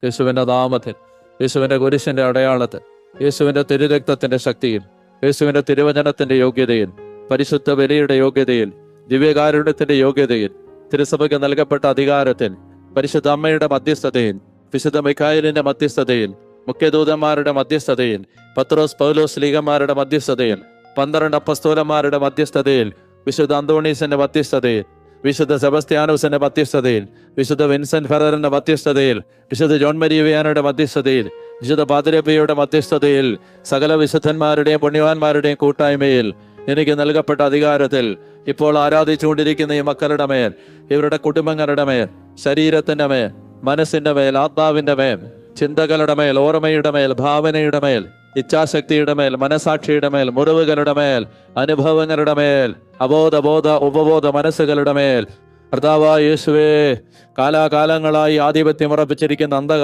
യേശുവിൻ്റെ നാമത്തിൽ, യേശുവിൻ്റെ കുരിശിൻ്റെ അടയാളത്തിൽ, യേശുവിൻ്റെ തിരുരക്തത്തിൻ്റെ ശക്തിയിൽ, യേശുവിൻ്റെ തിരുവചനത്തിൻ്റെ യോഗ്യതയിൽ, പരിശുദ്ധ ബലിയുടെ യോഗ്യതയിൽ, ദിവ്യകാരുണ്യത്തിൻ്റെ യോഗ്യതയിൽ, തിരുസഭയ്ക്ക് നൽകപ്പെട്ട അധികാരത്തിൽ, പരിശുദ്ധ അമ്മയുടെ മധ്യസ്ഥതയിൽ, വിശുദ്ധ മിഖായേലിന്റെ മധ്യസ്ഥതയിൽ, മുഖ്യദൂതന്മാരുടെ മധ്യസ്ഥതയിൽ, പത്രോസ് പൗലോസ് ലീഗന്മാരുടെ മധ്യസ്ഥതയിൽ, 12 അപ്പസ്തോലന്മാരുടെ മധ്യസ്ഥതയിൽ, വിശുദ്ധ അന്തോണീസിന്റെ മധ്യസ്ഥതയിൽ, വിശുദ്ധ സെബസ്ത്യാനോസിന്റെ മധ്യസ്ഥതയിൽ, വിശുദ്ധ വിൻസെന്റ് ഫെററിന്റെ മധ്യസ്ഥതയിൽ, വിശുദ്ധ ജോൺ മരിയ വിയാനയുടെ മധ്യസ്ഥതയിൽ, വിശുദ്ധ പാതിരപ്പയുടെ മധ്യസ്ഥതയിൽ, സകല വിശുദ്ധന്മാരുടെയും പുണ്യവാന്മാരുടെയും കൂട്ടായ്മയിൽ എനിക്ക് നൽകപ്പെട്ട അധികാരത്തിൽ ഇപ്പോൾ ആരാധിച്ചുകൊണ്ടിരിക്കുന്ന ഈ മക്കളുടെ മേൽ, ഇവരുടെ കുടുംബങ്ങളുടെ മേൽ, ശരീരത്തിന്റെ മേൽ, മനസ്സിന്റെ മേൽ, ആത്മാവിന്റെ മേൽ, ചിന്തകളുടെ മേൽ, ഓർമ്മയുടെ മേൽ, ഭാവനയുടെ മേൽ, ഇച്ഛാശക്തിയുടെ മേൽ, മനസാക്ഷിയുടെ മേൽ, മുറിവുകളുടെ മേൽ, അനുഭവങ്ങളുടെ മേൽ, അബോധ ഉപബോധ മനസ്സുകളുടെ മേൽ കർത്താവായ യേശുവേ, കാലാകാലങ്ങളായി ആധിപത്യം ഉറപ്പിച്ചിരിക്കുന്ന അന്ധകാര